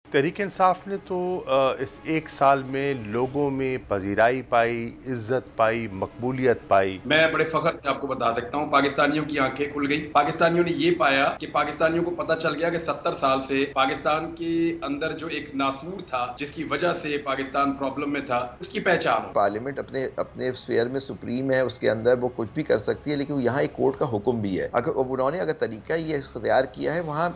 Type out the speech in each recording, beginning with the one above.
तहरीक इंसाफ ने तो इस एक साल में लोगों में पजीराई पाई, इज्जत पाई, मकबूलियत पाई। मैं बड़े फख्र से आपको बता सकता हूँ, पाकिस्तानियों की आंखें खुल गई। पाकिस्तानियों ने ये पाया कि पाकिस्तानियों को पता चल गया कि 70 साल से पाकिस्तान के अंदर जो एक नासूर था, जिसकी वजह से पाकिस्तान प्रॉब्लम में था, उसकी पहचान हो। पार्लियामेंट अपने अपने स्फीयर में सुप्रीम है, उसके अंदर वो कुछ भी कर सकती है, लेकिन यहाँ एक कोर्ट का हुक्म भी है। अगर उन्होंने अगर तरीका ये इख्तियार किया है, वहाँ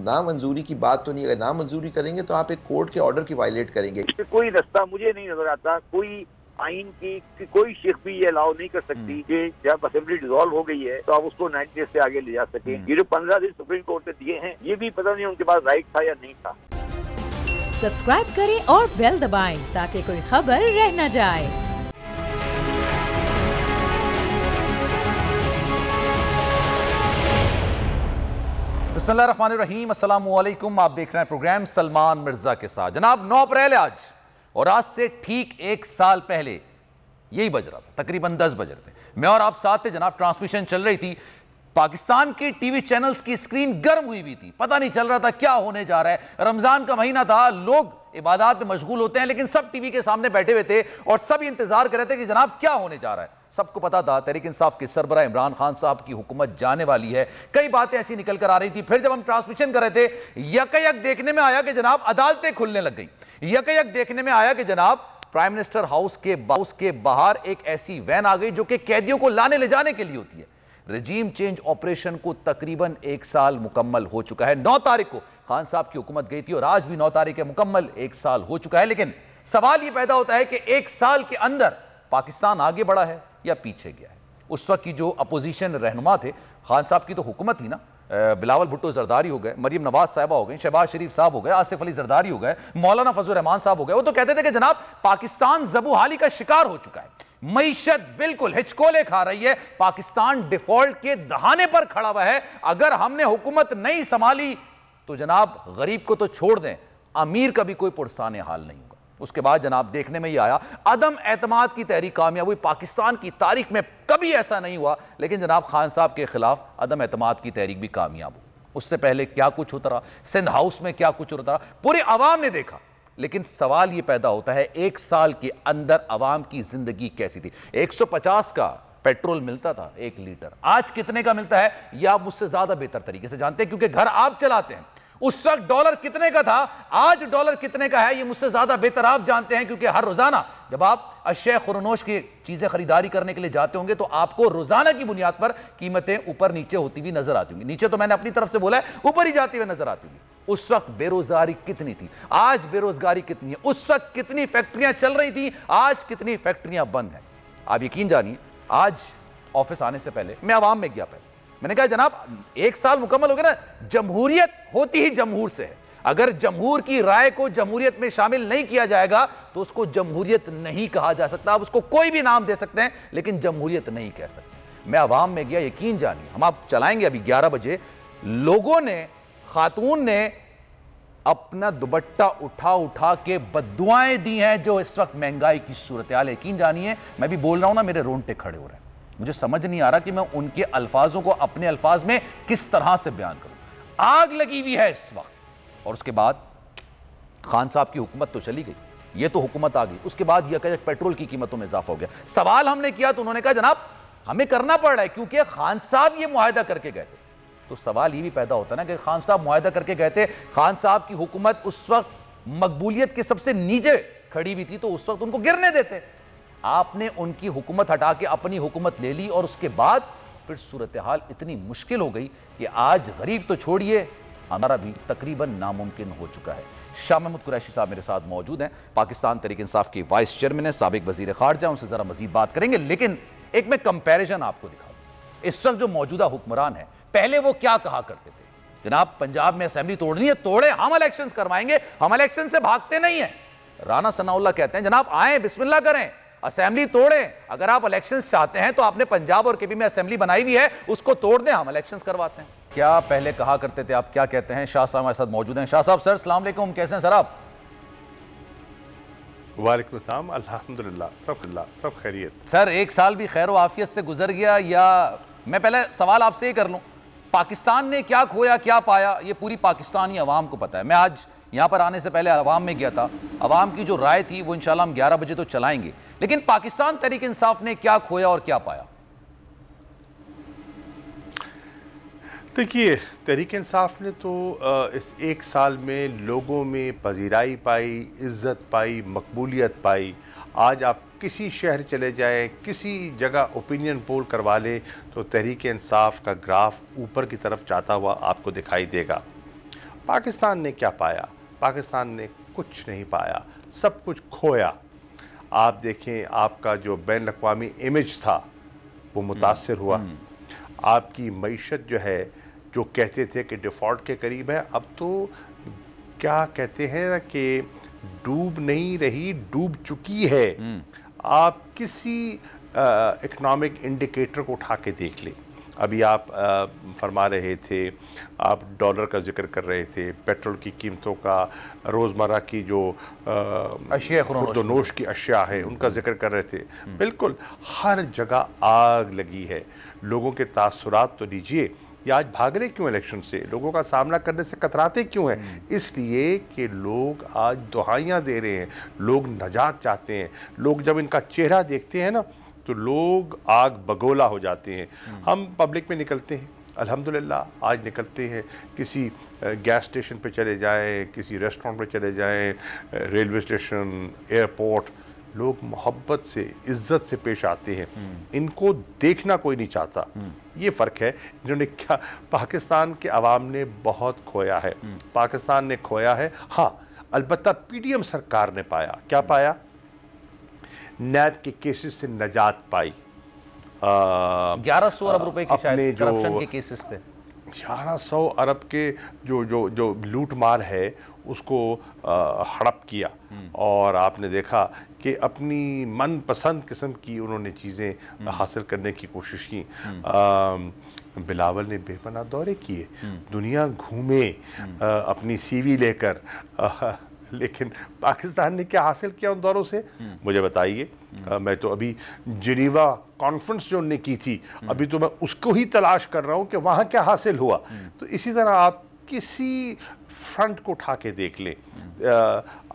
नामंजूरी की बात तो नहीं। अगर नामंजूरी करेंगे तो आप एक कोर्ट के ऑर्डर की वायलेट करेंगे। कोई रास्ता मुझे नहीं नजर आता, कोई आइन की कोई शेख भी ये अलाउ नहीं कर सकती कि जब असेंबली डिसॉल्व हो गई है तो आप उसको 90 डेज से आगे ले जा सके। ये जो 15 दिन सुप्रीम कोर्ट ने दिए हैं, ये भी पता नहीं उनके पास राइट था या नहीं था। सब्सक्राइब करें और बेल दबाएं ताकि कोई खबर रह न जाए। बिस्मिल्लाहिर्रहमानिर्रहीम, अस्सलामु अलैकुम। आप देख रहे हैं प्रोग्राम सलमान मिर्जा के साथ। जनाब 9 अप्रैल है आज, और आज से ठीक एक साल पहले यही बज रहा था, तकरीबन 10 बज रहे थे। मैं और आप साथ थे जनाब, ट्रांसमिशन चल रही थी। पाकिस्तान के टीवी चैनल्स की स्क्रीन गर्म हुई थी, पता नहीं चल रहा था क्या होने जा रहा है। रमजान का महीना था, लोग इबादत में मशगूल होते हैं, लेकिन सब टीवी के सामने बैठे हुए थे और सब इंतजार कर रहे थे कि जनाब क्या होने जा रहा है। सबको पता था तहरीक इंसाफ के सरबराह इमरान खान साहब की हुकूमत जाने वाली है। कई बातें ऐसी निकल कर आ रही थी। फिर जब हम ट्रांसमिशन कर रहे थे, यकयक देखने में आया कि जनाब अदालतें खुलने लग गई। यकयक देखने में आया कि जनाब प्राइम मिनिस्टर हाउस के बाहर एक ऐसी वैन आ गई जो कि कैदियों को लाने ले जाने के लिए होती है। रजीम चेंज ऑपरेशन को तकरीबन एक साल मुकम्मल हो चुका है। 9 तारीख को खान साहब की हुकूमत गई थी और आज भी 9 तारीख है, मुकम्मल एक साल हो चुका है। लेकिन सवाल यह पैदा होता है कि एक साल के अंदर पाकिस्तान आगे बढ़ा है या पीछे गया है। उस वक्त की जो अपोजिशन रहनुमा थे, खान साहब की तो हुकूमत थी ना, बिलावल भुट्टो जरदारी हो गए, मरियम नवाज साहबा हो गई, शहबाज शरीफ साहब हो गए, आसिफ अली जरदारी हो गए, मौलाना फजल रहमान साहब हो गए। वो तो कहते थे कि जनाब पाकिस्तान ज़बूहाली का शिकार हो चुका है, मईशत बिल्कुल हिचकोले खा रही है, पाकिस्तान डिफॉल्ट के दहाने पर खड़ा हुआ है। अगर हमने हुकूमत नहीं संभाली तो जनाब गरीब को तो छोड़ दें, अमीर का भी कोई पुरसाने हाल नहीं होगा। उसके बाद जनाब देखने में ही आया, अदम एतमाद की तहरीक कामयाब हुई। पाकिस्तान की तारीख में कभी ऐसा नहीं हुआ, लेकिन जनाब खान साहब के खिलाफ अदम एतमाद की तहरीक भी कामयाब हुई। उससे पहले क्या कुछ होता रहा, सिंध हाउस में क्या कुछ होता रहा, पूरी आवाम ने देखा। लेकिन सवाल यह पैदा होता है, एक साल के अंदर आवाम की जिंदगी कैसी थी। 150 का पेट्रोल मिलता था 1 लीटर, आज कितने का मिलता है यह आप मुझसे ज्यादा बेहतर तरीके से जानते हैं, क्योंकि घर आप चलाते हैं। उस वक्त डॉलर कितने का था, आज डॉलर कितने का है, ये मुझसे ज्यादा बेहतर आप जानते हैं, क्योंकि हर रोजाना जब आप अशय खुरनोश की चीजें खरीदारी करने के लिए जाते होंगे तो आपको रोजाना की बुनियाद पर कीमतें ऊपर नीचे होती हुई नजर आती होंगी। नीचे तो मैंने अपनी तरफ से बोला है, ऊपर ही जाती हुई नजर आती होंगी। उस वक्त बेरोजगारी कितनी थी, आज बेरोजगारी कितनी है। उस वक्त कितनी फैक्ट्रियां चल रही थी, आज कितनी फैक्ट्रियां बंद हैं। आप यकीन जानिए, आज ऑफिस आने से पहले मैं आवाम में गया, पहले मैंने कहा जनाब एक साल मुकम्मल हो गया ना, जमहूरियत होती ही जमहूर से है। अगर जमहूर की राय को जमहूरियत में शामिल नहीं किया जाएगा तो उसको जमहूरियत नहीं कहा जा सकता। आप उसको कोई भी नाम दे सकते हैं, लेकिन जमहूरियत नहीं कह सकते। मैं आवाम में गया, यकीन जानिए, हम आप चलाएंगे अभी 11 बजे, लोगों ने, खातून ने अपना दुपट्टा उठा उठा के बद्दुआएं दी हैं जो इस वक्त महंगाई की सूरत हाल है। यकीन जानिए, मैं भी बोल रहा हूं ना, मेरे रोंगटे खड़े हो रहे हैं। मुझे समझ नहीं आ रहा कि मैं उनके अल्फाजों को अपने अल्फाज में किस तरह से बयान करूं। आग लगी हुई है इस वक्त। और उसके बाद खान साहब की हुकूमत तो चली गई, ये तो हुकूमत आ गई। उसके बाद यह पेट्रोल की कीमतों में इजाफा हो गया। सवाल हमने किया तो उन्होंने कहा जनाब हमें करना पड़ रहा है क्योंकि खान साहब ये मुआहदा करके गए थे। तो सवाल ये भी पैदा होता है ना कि खान साहब मुआहदा करके गए थे, खान साहब की हुकूमत उस वक्त मकबूलियत के सबसे नीचे खड़ी हुई थी, तो उस वक्त उनको गिरने देते। आपने उनकी हुकूमत हटा के अपनी हुकूमत ले ली और उसके बाद फिर सूरत हाल इतनी मुश्किल हो गई कि आज गरीब तो छोड़िए, हमारा भी तकरीबन नामुमकिन हो चुका है। शाह महमूद कुरैशी साहब मेरे साथ मौजूद हैं, पाकिस्तान तहरीक इंसाफ के वाइस चेयरमैन है, साबिक वजीर खारजा, उनसे जरा मजीद बात करेंगे। लेकिन एक मैं कंपेरिजन आपको दिखा दूं, इस वक्त जो मौजूदा हुक्मरान है, पहले वो क्या कहा करते थे, जनाब पंजाब में असेंबली तोड़नी है, तोड़े, हम इलेक्शन करवाएंगे, हम इलेक्शन से भागते नहीं है। राना सनाउल्लाह कहते हैं जनाब आए, बिस्मिल्लाह करें, असेंबली तोड़ें। अगर आप इलेक्शंस चाहते हैं तो आपने पंजाब और केपी में असेंबली बनाई हुई है, उसको तोड़ दें, हम इलेक्शंस करवाते हैं। क्या पहले कहा करते थे, आप क्या कहते हैं? शाह साहब हमारे साथ मौजूद हैं। शाह साहब सर अस्सलाम वालेकुम, कैसे हैं सर आप? वालेकुम सलाम, अल्हम्दुलिल्लाह, सब खैरियत। सर एक साल भी खैर आफियत से गुजर गया, या मैं पहले सवाल आपसे ही कर लूं, पाकिस्तान ने क्या खोया क्या पाया, ये पूरी पाकिस्तानी अवाम को पता है। मैं आज यहाँ पर आने से पहले अवाम में गया था, अवाम की जो राय थी वो इंशाल्लाह हम 11 बजे तो चलाएंगे। लेकिन पाकिस्तान तहरीक इंसाफ ने क्या खोया और क्या पाया? देखिए, तहरीक इंसाफ ने तो इस एक साल में लोगों में पजीराई पाई, इज़्ज़त पाई, मकबूलियत पाई। आज आप किसी शहर चले जाएं, किसी जगह ओपिनियन पोल करवा लें तो तहरीक इंसाफ का ग्राफ ऊपर की तरफ जाता हुआ आपको दिखाई देगा। पाकिस्तान ने क्या पाया? पाकिस्तान ने कुछ नहीं पाया, सब कुछ खोया। आप देखें, आपका जो बैन अक़वामी इमेज था वो मुतासर हुआ। आपकी मईशत जो है, जो कहते थे कि डिफ़ॉल्ट के करीब है, अब तो क्या कहते हैं ना कि डूब नहीं रही, डूब चुकी है। आप किसी इकोनॉमिक इंडिकेटर को उठा के देख लें। अभी आप फरमा रहे थे, आप डॉलर का जिक्र कर रहे थे, पेट्रोल की कीमतों का, रोज़मर्रा की जो खुर्दोनोश की अशिया है उनका जिक्र कर रहे थे। बिल्कुल हर जगह आग लगी है। लोगों के तासुरात तो लीजिए। ये आज भाग रहे क्यों इलेक्शन से? लोगों का सामना करने से कतराते क्यों हैं? इसलिए कि लोग आज दुहाइयाँ दे रहे हैं, लोग नजात चाहते हैं। लोग जब इनका चेहरा देखते हैं ना तो लोग आग बगोला हो जाते हैं। हम पब्लिक में निकलते हैं, अल्हम्दुलिल्लाह आज निकलते हैं, किसी गैस स्टेशन पे चले जाएं, किसी रेस्टोरेंट पे चले जाएं, रेलवे स्टेशन, एयरपोर्ट, लोग मोहब्बत से, इज़्ज़त से पेश आते हैं। इनको देखना कोई नहीं चाहता। ये फ़र्क है। इन्होंने क्या, पाकिस्तान के अवाम ने बहुत खोया है। पाकिस्तान ने खोया है। हाँ, अलबत्ता पीडीएम सरकार ने पाया। क्या पाया? नैब के केसेस से नजात पाई। 1100 अरब रुपए के शायद करप्शन के केसेस थे। 1100 अरब के जो लूट मार है उसको हड़प किया। और आपने देखा कि अपनी मनपसंद किस्म की उन्होंने चीज़ें हासिल करने की कोशिश की। बिलावल ने बेपनाह दौरे किए, दुनिया घूमे अपनी सीवी लेकर, लेकिन पाकिस्तान ने क्या हासिल किया उन दौरों से? मुझे बताइए। मैं तो अभी जिनीवा कॉन्फ्रेंस जो उन्होंने की थी, अभी तो मैं उसको ही तलाश कर रहा हूँ कि वहाँ क्या हासिल हुआ। तो इसी तरह आप किसी फ्रंट को उठा के देख लें,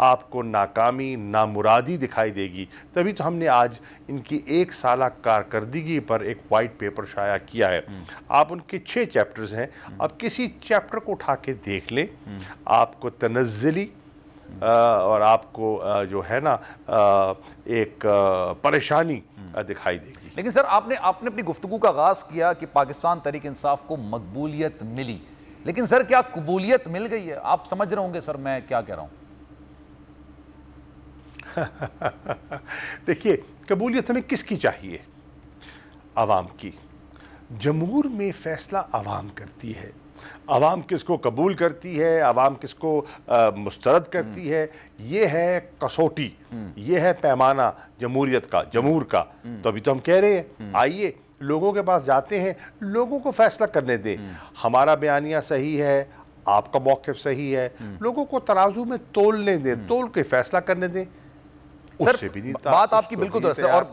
आपको नाकामी, नामुरादी दिखाई देगी। तभी तो हमने आज इनकी एक साला कारकर्दगी पर एक वाइट पेपर शाया किया है। आप उनके 6 चैप्टर्स हैं, अब किसी चैप्टर को उठा के देख लें, आपको तनज़्ज़ुली और आपको जो है ना एक परेशानी दिखाई देगी। लेकिन सर, आपने अपनी गुफ्तगू का आगाज़ किया कि पाकिस्तान तहरीक इंसाफ को मकबूलियत मिली, लेकिन सर क्या कबूलियत मिल गई है? आप समझ रहे होंगे सर मैं क्या कह रहा हूं। देखिए, कबूलियत हमें किसकी चाहिए? आवाम की। जमहूर में फैसला आवाम करती है। आवाम किसको कबूल करती है, आवाम किसको मुस्तरद करती है, ये है कसौटी, ये है पैमाना जमहूरियत का, जमहूर का। तो अभी तो हम कह रहे हैं, आइए लोगों के पास जाते हैं, लोगों को फैसला करने दें। हमारा बयानिया सही है, आपका मौक़िफ़ सही है, लोगों को तराजू में तोलने दें, तोल के फैसला करने दें। उससे भी नहीं। बात आपकी बिल्कुल दुरुस्त है और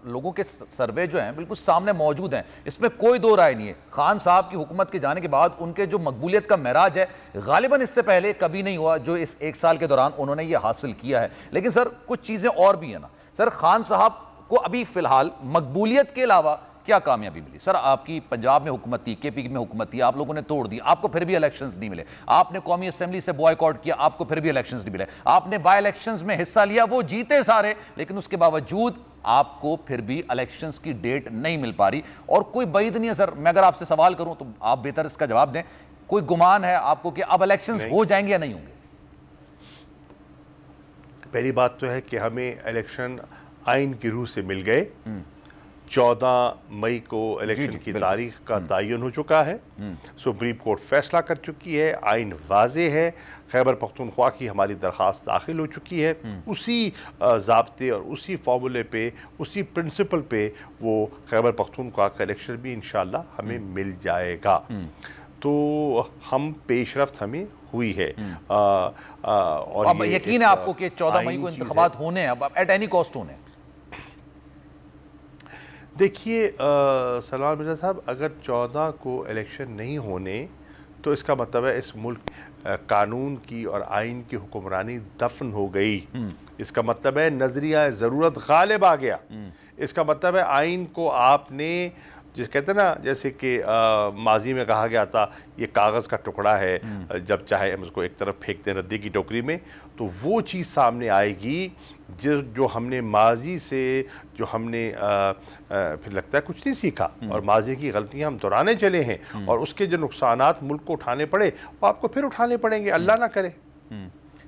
लोगों के सर्वे जो हैं बिल्कुल सामने मौजूद हैं, इसमें कोई दो राय नहीं है। खान साहब की हुकूमत के जाने के बाद उनके जो मकबूलियत का महराज है, गालिबन इससे पहले कभी नहीं हुआ जो इस एक साल के दौरान उन्होंने ये हासिल किया है। लेकिन सर कुछ चीज़ें और भी है ना सर। खान साहब को अभी फिलहाल मकबूलियत के अलावा क्या कामयाबी मिली? सर आपकी पंजाब में हुकूमत थी, केपी में हुकूमत थी, आप लोगों ने तोड़ दी, आपको फिर भी इलेक्शंस नहीं मिले। आपने कौमी असेंबली से बॉयकॉट किया, आपको फिर भी इलेक्शंस नहीं मिले। आपने बाय इलेक्शंस में हिस्सा लिया, वो जीते सारे, लेकिन उसके बावजूद आपको फिर भी इलेक्शंस की डेट नहीं मिल पा रही। और कोई बैद नहीं है सर, मैं अगर आपसे सवाल करूं तो आप बेहतर इसका जवाब दें। कोई गुमान है आपको कि अब इलेक्शंस हो जाएंगे या नहीं होंगे? पहली बात तो है कि हमें इलेक्शन आइन की रूह से मिल गए। 14 मई को इलेक्शन की तारीख का तयन हो चुका है। सुप्रीम कोर्ट फैसला कर चुकी है, आइन वाज़े है। खैबर पख्तूनख्वा की हमारी दरख्वास्त दाखिल हो चुकी है। उसी ज़ाब्ते और उसी फार्मूले पे, उसी प्रिंसिपल पे वो खैबर पख्तूनख्वा का इलेक्शन भी इंशाअल्लाह हमें मिल जाएगा। तो हम पेशरफ्त हमें हुई है। और अब यकीन है आपको कि 14 मई को इंतखाबात होने हैं, अब एट एनी कॉस्ट होने हैं? देखिए सलमान मिर्ज़ा साहब, अगर 14 को इलेक्शन नहीं होने तो इसका मतलब है इस मुल्क कानून की और आइन की हुक्मरानी दफन हो गई। इसका मतलब है नजरिया ज़रूरत गालिब आ गया। इसका मतलब है आइन को आपने, जिस कहते हैं ना, जैसे कि माजी में कहा गया था ये कागज़ का टुकड़ा है, जब चाहे हम उसको एक तरफ फेंकते हैं रद्दी की टोकरी में, तो वो चीज़ सामने आएगी जो हमने माजी से, जो हमने फिर लगता है कुछ नहीं सीखा और माजी की गलतियां हम दोहराने चले हैं और उसके जो नुकसानात मुल्क को उठाने पड़े वो आपको फिर उठाने पड़ेंगे, अल्लाह ना करे।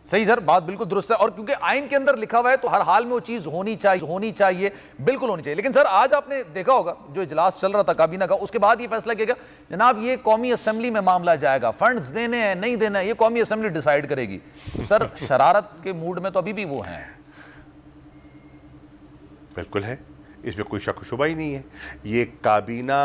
सही सर, बात बिल्कुल दुरुस्त है। और क्योंकि आइन के अंदर लिखा हुआ है तो हर हाल में वो चीज होनी चाहिए, बिल्कुल होनी चाहिए। लेकिन सर आज आपने देखा होगा जो इजलास चल रहा था काबीना का, उसके बाद ये फैसला किया गया जनाब ये कौमी असेंबली में मामला जाएगा, फंड्स देने हैं नहीं देना है ये कौमी असेंबली डिसाइड करेगी। सर शरारत के मूड में तो अभी भी वो हैं। बिल्कुल है, इसमें कोई शक शुबा ही नहीं है। ये काबीना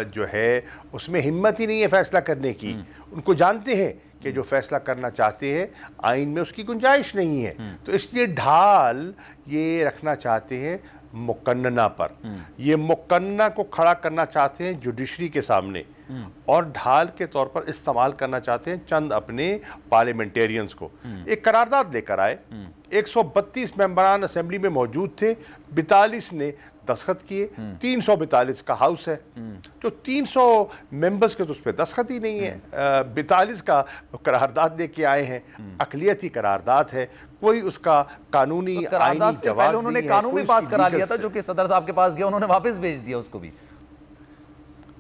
जो है उसमें हिम्मत ही नहीं है फैसला करने की। उनको जानते हैं कि जो फैसला करना चाहते हैं आइन में उसकी गुंजाइश नहीं है, तो इसलिए ढाल ये रखना चाहते हैं मुकन्ना पर। ये मुकन्ना को खड़ा करना चाहते हैं जुडिशरी के सामने और ढाल के तौर पर इस्तेमाल करना चाहते हैं चंद अपने पार्लियामेंटेरियंस को। एक करारदाद लेकर आए, 132 मेंबरान असेंबली में मौजूद थे, 42 ने दस्तखत किए, 342 का हाउस है, जो 300 मेंबर्स के तो उस पर दस्तखत ही नहीं है। 42 का करारदाद लेके आए हैं, अकलियती करारदाद है, कोई उसका कानूनी आईनी जवाब उन्होंने कानून भी पास करा लिया था जो कि सदर साहब के पास गया, उन्होंने वापस भेज दिया उसको भी।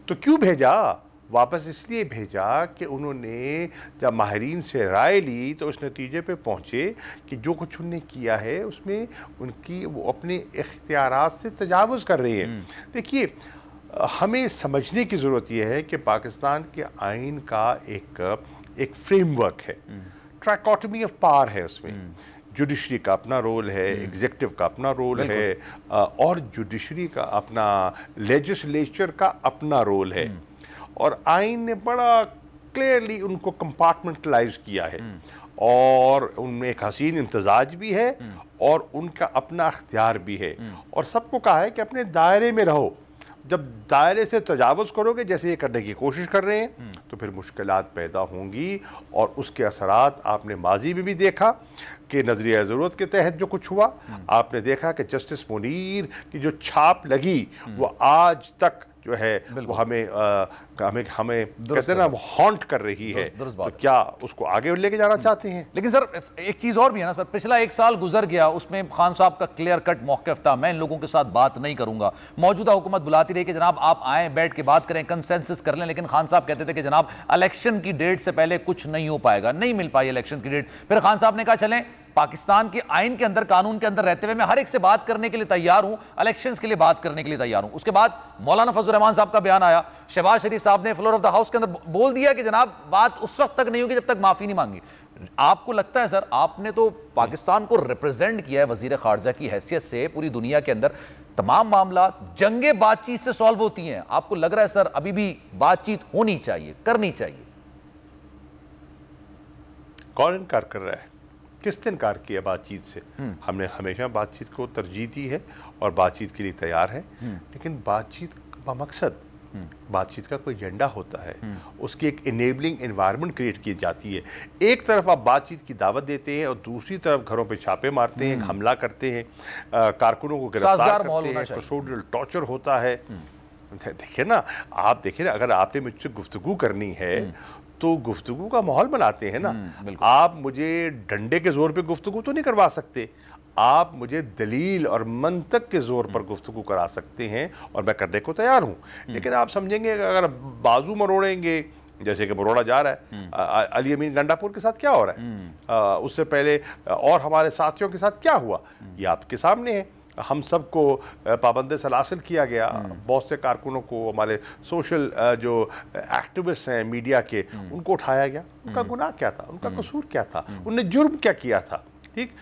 तो क्यों भेजा वापस? इसलिए भेजा कि उन्होंने जब माहिरीन से राय ली तो उस नतीजे पे पहुँचे कि जो कुछ उन्होंने किया है उसमें उनकी वो अपने इख्तियारात से तजावुज़ कर रही हैं। देखिए, हमें समझने की ज़रूरत यह है कि पाकिस्तान के आइन का एक फ्रेमवर्क है, ट्रैकोटमी ऑफ पावर है उसमें। जुडिशरी का अपना रोल है, एग्जीक्यूटिव का अपना रोल है और जुडिशरी का अपना, लेजिस्लेचर का अपना रोल है। और आइन ने बड़ा क्लियरली उनको कंपार्टमेंटलाइज किया है और उनमें एक हसीन इम्तजाज भी है और उनका अपना अख्तियार भी है और सबको कहा है कि अपने दायरे में रहो। जब दायरे से तजावुज़ करोगे, जैसे ये करने की कोशिश कर रहे हैं, तो फिर मुश्किलात पैदा होंगी और उसके असरात आपने माजी में भी देखा कि नज़रिया ज़रूरत के तहत जो कुछ हुआ। आपने देखा कि जस्टिस मुनीर की जो छाप लगी वो आज तक जो है वो हमें कहते हैं ना, वो हॉन्ट कर रही है। तो क्या उसको आगे लेके जाना चाहते हैं? लेकिन सर एक चीज और भी है ना सर, पिछला 1 साल गुजर गया, उसमें खान साहब का क्लियर कट मौक़िफ़ था, मैं इन लोगों के साथ बात नहीं करूंगा। मौजूदा हुकूमत बुलाती रही कि जनाब आप आएँ, बैठ के बात करें, कंसेंसस कर लें, लेकिन खान साहब कहते थे कि जनाब इलेक्शन की डेट से पहले कुछ नहीं हो पाएगा, नहीं मिल पाई इलेक्शन की डेट। फिर खान साहब ने कहा चलें पाकिस्तान के आइन के अंदर, कानून के अंदर रहते हुए मैं हर एक से बात करने के लिए तैयार हूं, इलेक्शंस के लिए बात करने के लिए तैयार हूं। उसके बाद मौलाना फजल रहमान साहब का बयान आया, शहबाज शरीफ साहब ने फ्लोर ऑफ द हाउस के अंदर बोल दिया कि जनाब बात उस वक्त तक नहीं होगी जब तक माफी नहीं मांगी। आपको लगता है सर, आपने तो पाकिस्तान को रिप्रेजेंट किया है वजीर खारजा की हैसियत से पूरी दुनिया के अंदर, तमाम मामला जंगे बातचीत से सॉल्व होती हैं, आपको लग रहा है सर अभी भी बातचीत होनी चाहिए, करनी चाहिए? कौन इनकार कर रहा है? किसने इनकार किया बातचीत से? हमने हमेशा बातचीत को तरजीह दी है और बातचीत के लिए तैयार है, लेकिन बातचीत का मकसद, बातचीत का कोई एजेंडा होता है, उसकी एक इनेबलिंग एनवायरनमेंट क्रिएट की जाती है। एक तरफ आप बातचीत की दावत देते हैं और दूसरी तरफ घरों पे छापे मारते हैं, हमला करते हैं, कारकुनों को गिरफ्तार करते हैं, कस्टोडियल टॉर्चर होता है। देखिए ना, आप देखिए ना, अगर आपने मुझसे गुफ्तगू करनी है तो गुफ्तगू का माहौल बनाते हैं ना। आप मुझे डंडे के जोर पे गुफ्तगू तो नहीं करवा सकते, आप मुझे दलील और मंतक के जोर पर गुफ्तगू करा सकते हैं और मैं करने को तैयार हूँ। लेकिन आप समझेंगे अगर बाजू मरोड़ेंगे, जैसे कि मरोड़ा जा रहा है अली अमीन गंडापुर के साथ क्या हो रहा है, उससे पहले और हमारे साथियों के साथ क्या हुआ, ये आपके सामने है। हम सबको पाबंद सलासिल किया गया, बहुत से कारकुनों को, हमारे सोशल जो एक्टिविस्ट हैं मीडिया के, उनको उठाया गया। उनका गुनाह क्या था, उनका कसूर क्या था, उनने जुर्म क्या किया था? ठीक,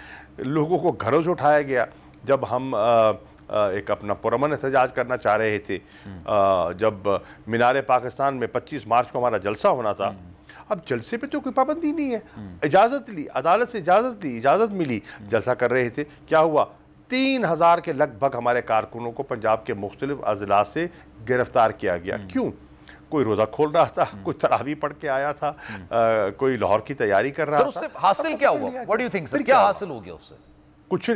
लोगों को घरों से उठाया गया। जब हम एक अपना पुरअमन एहतजाज करना चाह रहे थे, जब मीनार पाकिस्तान में 25 मार्च को हमारा जलसा होना था, अब जलसे पे तो कोई पाबंदी नहीं है, इजाज़त ली, अदालत से इजाज़त ली, इजाज़त मिली, जलसा कर रहे थे। क्या हुआ? 3000 के लगभग हमारे कारकुनों को पंजाब के मुख्तलिफ अजला से गिरफ्तार किया गया। क्यों? कोई रोज़ा खोल रहा था, कोई तरावी पढ़ के आया था, कोई लाहौर की तैयारी कर रहा था। उससे हासिल क्या हुआ? What do you think sir, क्या हासिल हो गया उससे? कुछ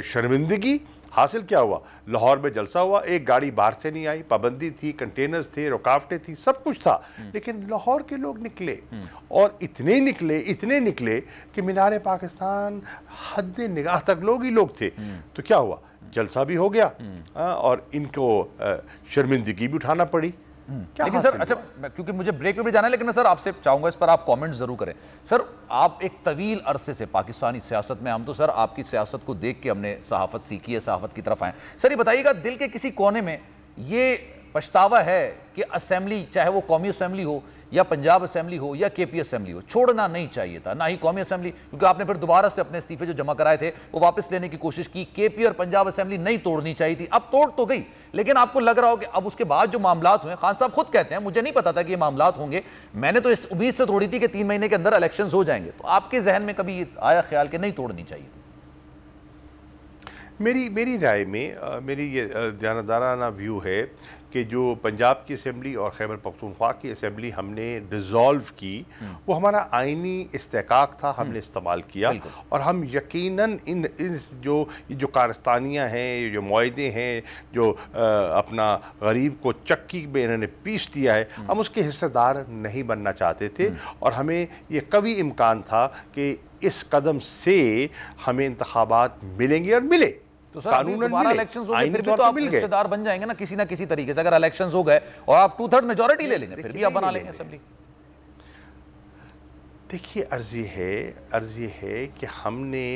शर्मिंदगी हासिल क्या हुआ? लाहौर में जलसा हुआ, एक गाड़ी बाहर से नहीं आई, पाबंदी थी, कंटेनर्स थे, रुकावटें थी, सब कुछ था, लेकिन लाहौर के लोग निकले और इतने निकले कि मीनार पाकिस्तान हद निगाह तक लोग ही लोग थे। तो क्या हुआ? जलसा भी हो गया और इनको शर्मिंदगी भी उठाना पड़ी। लेकिन सर, अच्छा, क्योंकि मुझे ब्रेक पे भी जाना है, लेकिन मैं सर आपसे चाहूंगा इस पर आप कमेंट जरूर करें। सर, आप एक तवील अरसे से पाकिस्तानी सियासत में, हम तो सर आपकी सियासत को देख के हमने सहाफत सीखी है, सहाफत की तरफ आए। सर ये बताइएगा, दिल के किसी कोने में ये पछतावा है कि असेंबली, चाहे वो कौमी असेंबली हो या पंजाब असेंबली हो या केपी असेंबली हो, छोड़ना नहीं चाहिए था, ना ही कौमी असेंबली, क्योंकि आपने फिर दोबारा से अपने इस्तीफे जो जमा कराए थे वो वापस लेने की कोशिश की। केपी और पंजाब असेंबली नहीं तोड़नी चाहिए थी, अब तोड़ तो गई, लेकिन आपको लग रहा हो कि अब उसके बाद जो मामलात हुए, खान साहब खुद कहते हैं मुझे नहीं पता था कि ये मामलात होंगे, मैंने तो इस उम्मीद से तोड़ी थी कि 3 महीने के अंदर इलेक्शंस हो जाएंगे। तो आपके जहन में कभी आया ख्याल कि नहीं तोड़नी चाहिए? मेरी राय में मेरी ये ध्यानदाराना व्यू है कि जो पंजाब की असेंबली और खैबर पख्तूनख्वा की असेंबली हमने डिज़ोल्व की, वो हमारा आइनी इस्तेकाक था, हमने इस्तेमाल किया और हम यकीनन इन जो कारस्तानियाँ हैं, जो मुआहदे हैं, जो अपना गरीब को चक्की में इन्होंने पीस दिया है, हम उसके हिस्सेदार नहीं बनना चाहते थे और हमें ये कभी इम्कान था कि इस कदम से हमें इंतखाबात मिलेंगे और मिले। तो सर दोबारा इलेक्शंस हो गए, फिर भी तो आप हिस्सेदार बन जाएंगे ना किसी तरीके से। अगर इलेक्शंस हो गए और आप 2/3 मेजॉरिटी ले लेंगे, फिर भी आप बना लेंगे असेंबली। देखिए, अर्ज़ ये है कि हमने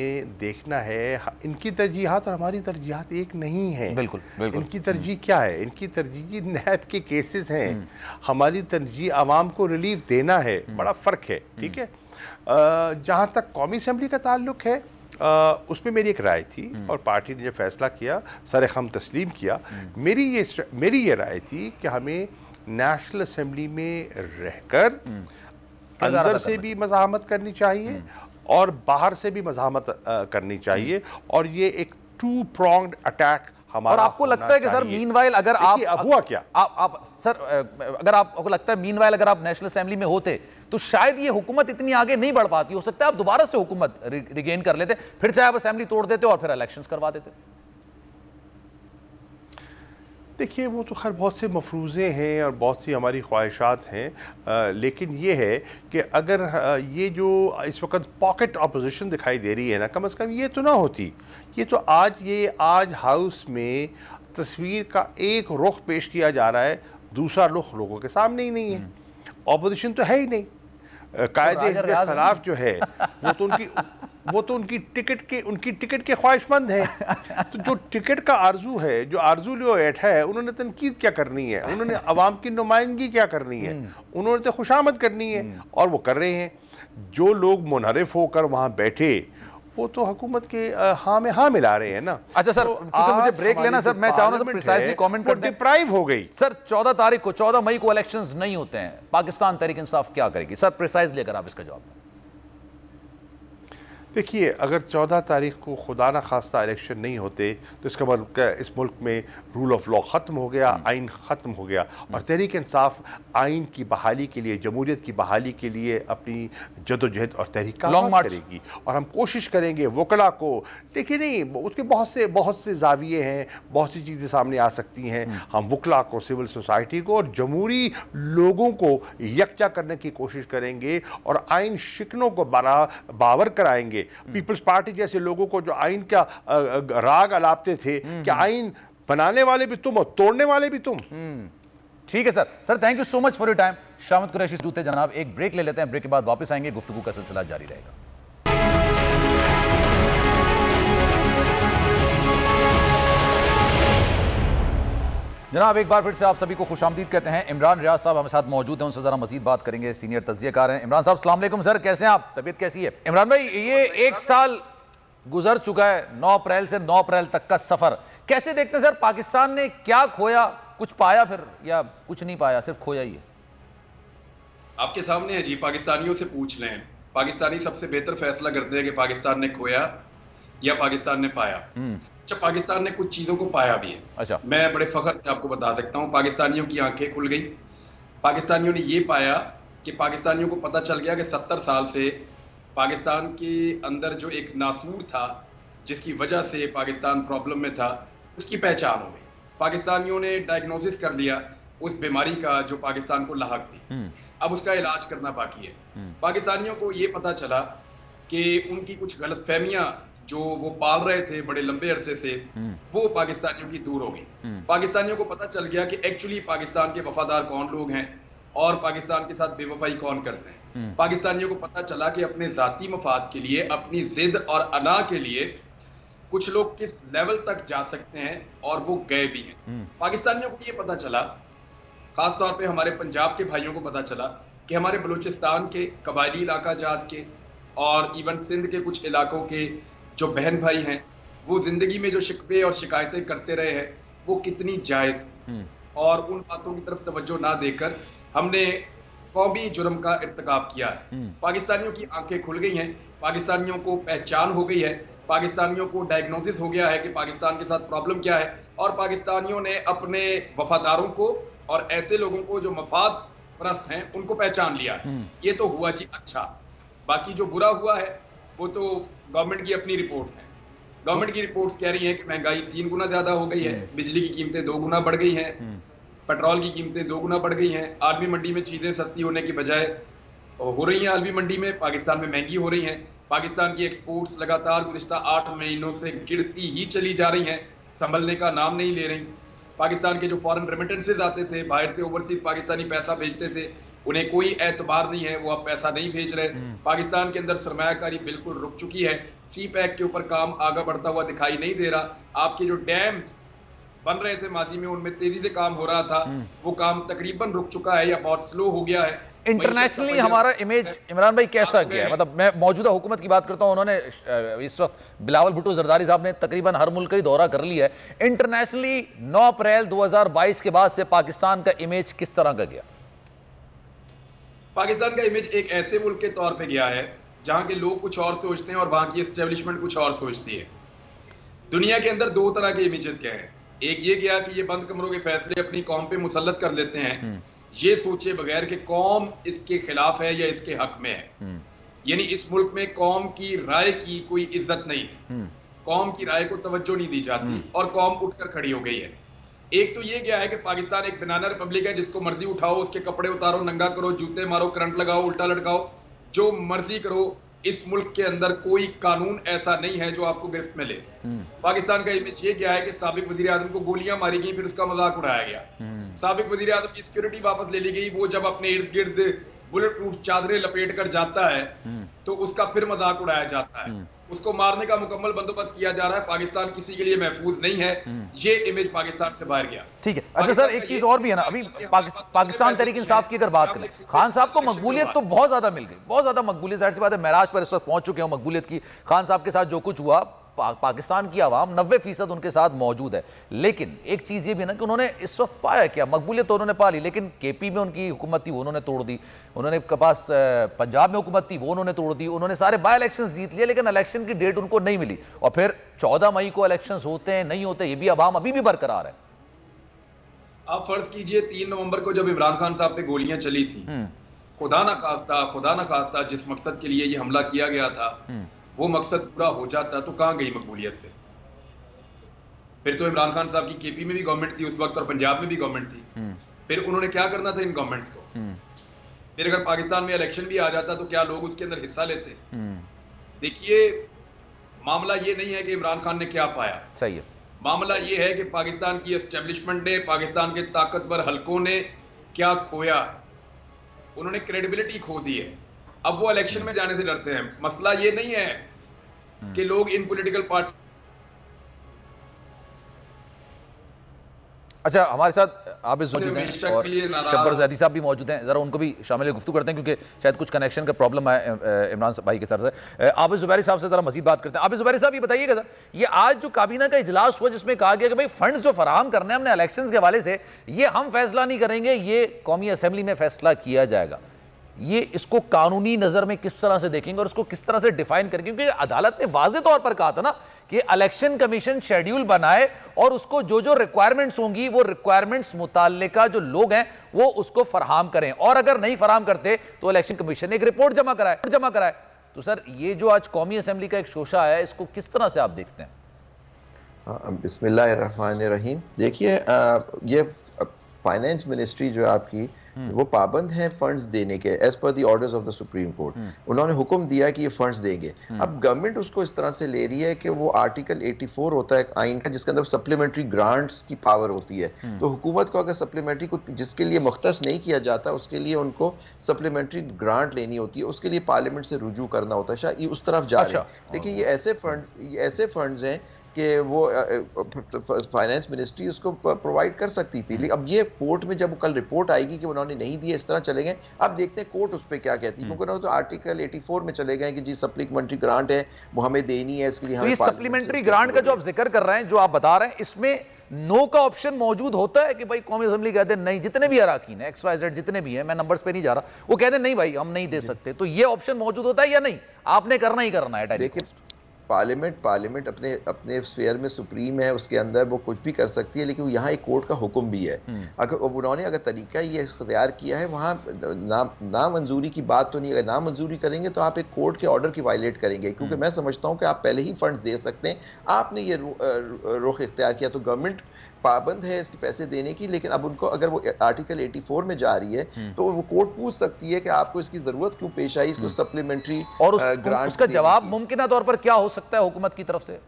देखना है, इनकी तरजीहात और हमारी तरजीहात एक नहीं है। बिल्कुल, बिल्कुल। इनकी तरजीह क्या है? इनकी तरजीह नैब के केसेस हैं, हमारी तरजीह आवाम को रिलीफ देना है, बड़ा फ़र्क है। ठीक है, जहाँ तक कौमी असेंबली का ताल्लुक है, उसमें मेरी एक राय थी और पार्टी ने जब फैसला किया सरेखम तस्लीम किया। मेरी ये राय थी कि हमें नेशनल असेंबली में रहकर अंदर से भी मज़ाहमत करनी चाहिए और बाहर से भी मज़ाहमत करनी चाहिए और ये एक 2 pronged अटैक हमारा। और आपको लगता है कि सर मीनवाइल अगर आप हुआ क्या, आप सर अगर आपको लगता है मीनवाइल अगर आप नेशनल असेंबली में होते तो शायद ये हुकूमत इतनी आगे नहीं बढ़ पाती, हो सकता है आप दोबारा से हुकूमत रिगेन कर लेते, फिर चाहे आप असेंबली तोड़ देते और फिर इलेक्शंस करवा देते? देखिए, वो तो खैर बहुत से मफरूज़े हैं और बहुत सी हमारी ख्वाहिशात हैं, लेकिन ये है कि अगर ये जो इस वक्त पॉकेट अपोजिशन दिखाई दे रही है ना, कम से कम ये तो ना होती। ये तो आज हाउस में तस्वीर का एक रुख पेश किया जा रहा है, दूसरा रुख लोगों के सामने ही नहीं है। अपोजिशन तो है ही नहीं। कायदे इख्तिलाफ जो है वो तो उनकी टिकट के ख्वाहिशमंद हैं। तो जो टिकट का आरजू है, जो आरजू लियो बैठा है, उन्होंने तनकीद क्या करनी है, उन्होंने अवाम की नुमाइंदगी क्या करनी है, उन्होंने तो खुशामद करनी है और वो कर रहे हैं। जो लोग मुनहरिफ होकर वहाँ बैठे वो तो हुकूमत के हाँ में हाँ मिला रहे हैं ना। अच्छा सर, क्योंकि मुझे ब्रेक लेना सर, मैं चाहूँ ना प्रिसाइजली कमेंट कर दें। डिप्राइव हो गई सर 14 मई को इलेक्शंस नहीं होते हैं, पाकिस्तान तहरीक इंसाफ क्या करेगी सर? प्रिसाइजली अगर आप इसका जवाब दें। देखिए, अगर 14 तारीख को खुदा न खास्ता इलेक्शन नहीं होते तो इसका मतलब इस मुल्क में रूल ऑफ लॉ ख़त्म हो गया, आइन ख़त्म हो गया और तहरीक इंसाफ आइन की बहाली के लिए, जमहूरियत की बहाली के लिए अपनी जदोजहद और तहरीक करेगी और हम कोशिश करेंगे वकला को। लेकिन नहीं, उसके बहुत से जाविये हैं, बहुत सी चीज़ें सामने आ सकती हैं। हम वकला को, सिविल सोसाइटी को और जमहूरी लोगों को यकजा करने की कोशिश करेंगे और आइन शिकनों को बावर कराएंगे। पीपल्स पार्टी जैसे लोगों को जो आइन का राग अलापते थे कि आइन बनाने वाले भी तुम और तोड़ने वाले भी तुम। ठीक है sir, thank you so much for your time. शामत कुरैशी जूते जनाब, एक ब्रेक ले लेते हैं, ब्रेक के बाद वापस आएंगे, गुफ्तगू का सिलसिला जारी रहेगा। जनाब एक बार फिर से आप सभी को खुशामदीद कहते हैं। इमरान रियाज साहब हमारे साथ मौजूद हैं, उनसे जरा मजीद बात करेंगे, सीनियर तज्जियाकार हैं। इमरान साहब अस्सलाम वालेकुम सर, कैसे हैं आप? तबीयत कैसी है? इमरान भाई, ये 1 साल गुजर चुका है, 9 अप्रैल से 9 अप्रैल तक का सफर कैसे देखते हैं सर? पाकिस्तान ने क्या खोया, कुछ पाया फिर या कुछ नहीं पाया, सिर्फ खोया ही है? आपके सामने है जी, पाकिस्तानियों से पूछ लें। पाकिस्तानी सबसे बेहतर फैसला करते हैं कि पाकिस्तान ने खोया या पाकिस्तान ने पाया। अच्छा, पाकिस्तान ने कुछ चीजों को पाया भी है। अच्छा, मैं बड़े फख्र से आपको बता सकता हूँ, पाकिस्तानियों की आंखें खुल गई। पाकिस्तानियों ने ये पाया कि पाकिस्तानियों को पता चल गया कि 70 साल से पाकिस्तान के अंदर जो एक नासूर था, जिसकी वजह से पाकिस्तान प्रॉब्लम में था, उसकी पहचान हो गई। पाकिस्तानियों ने डायग्नोसिस कर लिया उस बीमारी का जो पाकिस्तान को लाहक थी। अब उसका इलाज करना बाकी है। पाकिस्तानियों को ये पता चला कि उनकी कुछ गलतफहमियां जो वो पाल रहे थे बड़े लंबे अरसे से, वो पाकिस्तानियों की दूर हो गई। पाकिस्तानियों को पता चल गया कि एक्चुअली पाकिस्तान के वफादार कौन लोग हैं और पाकिस्तान के साथ बेवफाई कौन करते हैं। पाकिस्तानियों को पता चला कि अपने जाती मफाद के लिए, अपनी जिद और अना के लिए कुछ लोग किस लेवल तक जा सकते हैं, और वो गए भी हैं। पाकिस्तानियों को ये पता चला, खास तौर पे हमारे पंजाब के भाइयों को पता चला कि हमारे बलूचिस्तान के कबायली इलाका जात के और इवन सिंध के कुछ इलाकों के जो बहन भाई हैं, वो जिंदगी में जो शिकवे और शिकायतें करते रहे हैं वो कितनी जायज, और उन बातों की तरफ तवज्जो ना देकर हमने कौमी जुर्म का इर्तिकाब किया है। पाकिस्तानियों की आंखें खुल गई हैं, पाकिस्तानियों को पहचान हो गई है, पाकिस्तानियों को डायग्नोसिस हो गया है कि पाकिस्तान के साथ प्रॉब्लम क्या है, और पाकिस्तानियों ने अपने वफादारों को और ऐसे लोगों को जो मफाद परस्त हैं उनको पहचान लिया है। ये तो हुआ जी अच्छा। बाकी जो बुरा हुआ है वो तो गवर्नमेंट की अपनी रिपोर्ट्स हैं। गवर्नमेंट की रिपोर्ट्स कह रही हैं कि महंगाई 3 गुना ज्यादा हो गई है, बिजली की कीमतें 2 गुना बढ़ गई हैं, पेट्रोल की कीमतें 2 गुना बढ़ गई हैं, आलमी मंडी में चीजें सस्ती होने की बजाय हो रही हैं आलमी मंडी में, पाकिस्तान में महंगी हो रही हैं। पाकिस्तान की एक्सपोर्ट्स लगातार गुज़िश्ता 8 महीनों से गिरती ही चली जा रही हैं, संभलने का नाम नहीं ले रही। पाकिस्तान के जो फॉरेन रेमिटेंसेज आते थे, बाहर से ओवरसीज पाकिस्तानी पैसा भेजते थे, उन्हें कोई एतबार नहीं है, वो अब पैसा नहीं भेज रहे। पाकिस्तान के अंदर सरमायाकारी बिल्कुल रुक चुकी है, सी पैक के ऊपर काम आगे बढ़ता हुआ दिखाई नहीं दे रहा। आपके जो डैम बन रहे थे माजी में, उनमें तेजी से काम हो रहा था, वो काम तकरीबन रुक चुका है या बहुत स्लो हो गया है। इंटरनेशनली हमारा इमेज इमरान भाई कैसा गया है? मतलब मैं मौजूदा हुकूमत की बात करता हूं, उन्होंने इस वक्त बिलावल भुट्टो जरदारी साहब ने तकरीबन हर मुल्क का ही दौरा कर लिया है। इंटरनेशनली 9 अप्रैल 2022 के बाद से पाकिस्तान का इमेज किस तरह का गया? पाकिस्तान का इमेज एक ऐसे मुल्क के तौर पे गया है जहां के लोग कुछ और सोचते हैं और वहां की एस्टेब्लिशमेंट कुछ और सोचती है। दुनिया के अंदर 2 तरह के इमेजेस गए हैं। एक ये गया कि ये बंद कमरों के फैसले अपनी कौम पे मुसल्लत कर लेते हैं, ये सोचे बगैर कि कौम इसके खिलाफ है या इसके हक में है। यानी इस मुल्क में कौम की राय की कोई इज्जत नहीं, कौम की राय को तवज्जो नहीं दी जाती और कौम उठकर खड़ी हो गई है। एक तो ये गया है कि पाकिस्तान एक बनाना रिपब्लिक है, जिसको मर्जी उठाओ, उसके कपड़े उतारो, नंगा करो, जूते मारो, करंट लगाओ, उल्टा लटकाओ, जो मर्जी करो। इस मुल्क के अंदर कोई कानून ऐसा नहीं है जो आपको गिरफ्त में ले। पाकिस्तान का इमेज ये गया है कि साबिक वजीर आजम को गोलियां मारी गई, फिर उसका मजाक उड़ाया गया। साबिक वजीर आजम की सिक्योरिटी वापस ले ली गई, वो जब अपने इर्द गिर्द बुलेट प्रूफ चादरें लपेट कर जाता है तो उसका फिर मजाक उड़ाया जाता है। उसको मारने का मुकम्मल बंदोबस्त किया जा रहा है। पाकिस्तान किसी के लिए महफूज नहीं है। ये इमेज पाकिस्तान से बाहर गया। ठीक है। अच्छा सर, एक चीज और भी है ना, अभी पाकिस्तान तहरीक इंसाफ की अगर बात करें, खान साहब को मकबूलियत तो बहुत ज्यादा मिल गई, बहुत ज्यादा मकबूलियत। जाहिर सी बात है, महराज पर इस वक्त पहुंच चुके हैं मकबूलियत की। खान साहब के साथ जो कुछ हुआ, पाकिस्तान की आवाम 90% उनके साथ मौजूद है। लेकिन एक चीज ये भी ना कि उन्होंने इस वक्त पाया क्या, मकबूलियत तो उन्होंने पा ली, लेकिन केपी में उनकी हुकूमत थी वो उन्होंने तोड़ दी, उन्होंने के पास पंजाब में हुकूमत थी वो उन्होंने तोड़ दी, उन्होंने सारे बाय इलेक्शंस जीत लिए, लेकिन इलेक्शन की डेट उनको नहीं मिली। और फिर 14 मई को इलेक्शंस होते हैं नहीं होते, ये भी आवाम अभी भी बरकरार है। आप फर्ज कीजिए 3 नवंबर को जब इमरान खान साहब पे गोलियां चली थी, खुदा ना खास्ता जिस मकसद के लिए ये हमला किया गया था वो मकसद पूरा हो जाता तो कहां गई मकबूलियत पे? फिर तो इमरान खान साहब की केपी में भी गवर्नमेंट थी उस वक्त और पंजाब में भी गवर्नमेंट थी। फिर उन्होंने क्या करना था इन गवर्नमेंट्स को? फिर अगर पाकिस्तान में इलेक्शन भी आ जाता तो क्या लोग उसके अंदर हिस्सा लेते? देखिए, मामला ये नहीं है कि इमरान खान ने क्या पाया, सही है। मामला ये है कि पाकिस्तान की एस्टेब्लिशमेंट ने, पाकिस्तान के ताकतवर हलकों ने क्या खोया है। उन्होंने क्रेडिबिलिटी खो दी है। अब वो इलेक्शन में जाने से डरते हैं। मसला ये नहीं है कि लोग इन पॉलिटिकल पार्टी। अच्छा, हमारे साथ आबिद मौजूद हैं और शब्बर ज़ैदी साहब भी मौजूद हैं, जरा उनको भी शामिल गुफ्तगू करते हैं क्योंकि शायद कुछ कनेक्शन का प्रॉब्लम है इमरान भाई के साथ से। आबिद ज़ुबैरी साहब से जरा मजीद बात करते हैं। आबिद ज़ुबैरी साहब, ये बताइएगा सर, ये आज जो काबीना का इजलास हुआ जिसमें कहा गया कि भाई फंड्स जो फराहम करने हैं हमने इलेक्शन के हवाले से, ये हम फैसला नहीं करेंगे, ये कौमी असम्बली में फैसला किया जाएगा, ये इसको कानूनी नजर में किस तरह से देखेंगे और इसको किस तरह से डिफाइन करेंगे? क्योंकि अदालत ने वाज़ेह तौर पर कहा था ना कि इलेक्शन कमीशन शेड्यूल बनाए और उसको जो जो रिक्वायरमेंट्स होंगी वो रिक्वायरमेंट्स मुताल्लिका जो लोग हैं वो उसको फराहम करें, और अगर नहीं फराहम करते तो इलेक्शन कमीशन एक रिपोर्ट जमा कराए। तो सर ये जो आज कौमी असेंबली का एक शोशा है, इसको किस तरह से आप देखते हैं? बिस्मिल्लाहिर्रहमानिर्रहीम। देखिए, ये फाइनेंस मिनिस्ट्री जो आपकी वो पाबंद है फंड्स देने के, as per the orders of the Supreme Court. उन्होंने हुक्म दिया कि ये फंड्स देंगे। अब गवर्नमेंट उसको इस तरह से ले रही है कि वो आर्टिकल 84 होता है आइन का, जिसके अंदर सप्लीमेंट्री ग्रांट्स की पावर होती है। तो हुकूमत को अगर सप्लीमेंट्री को जिसके लिए मुख्तस नहीं किया जाता उसके लिए उनको सप्लीमेंट्री ग्रांट लेनी होती है, उसके लिए पार्लियामेंट से रुजू करना होता है। शायद ये उस तरफ जा रहे हैं। देखिए, ये ऐसे फंड्स हैं कि वो फाइनेंस मिनिस्ट्री उसको प्रोवाइड कर सकती थी। लेकिन अब ये कोर्ट में जब कल रिपोर्ट आएगी कि उन्होंने नहीं दिए, इस तरह चले गए, अब देखते हैं कोर्ट उस पर क्या कहती है। क्योंकि उन्होंने तो आर्टिकल 84 में चले गए कि जी सप्लीमेंट्री ग्रांट है वो हमें देनी है, इसके लिए हमें सप्लीमेंट्री ग्रांट का जो आप जिक्र कर रहे हैं, जो आप बता रहे हैं, इसमें नो का ऑप्शन मौजूद होता है कि भाई कौमी असेंबली कहते हैं नहीं, जितने भी अराकीन है XYZ जितने भी हैं, मैं नंबर्स पे नहीं जा रहा, वो कहते हैं नहीं भाई हम नहीं दे सकते, तो ये ऑप्शन मौजूद होता है या नहीं? आपने करना ही करना है। देखिए, पार्लियामेंट अपने स्फीयर में सुप्रीम है, उसके अंदर वो कुछ भी कर सकती है, लेकिन यहाँ एक कोर्ट का हुक्म भी है। उन्होंने अगर तरीका ये इख्तियार किया है, वहाँ नामंजूरी की बात तो नहीं। अगर नामंजूरी करेंगे तो आप एक कोर्ट के ऑर्डर की वायलेट करेंगे, क्योंकि मैं समझता हूँ कि आप पहले ही फंड्स दे सकते हैं। आपने ये रुख इख्तियार किया, तो गवर्नमेंट पाबंद है इसके पैसे देने की। लेकिन अब उनको अगर वो आर्टिकल 84 में जा रही है तो वो कोर्ट पूछ सकती है कि आपको इसकी जरूरत क्यों पेश आई, इसको सप्लीमेंट्री और ग्रांट उसका जवाब मुमकिन तौर पर क्या हो सकता है हुकूमत की तरफ से?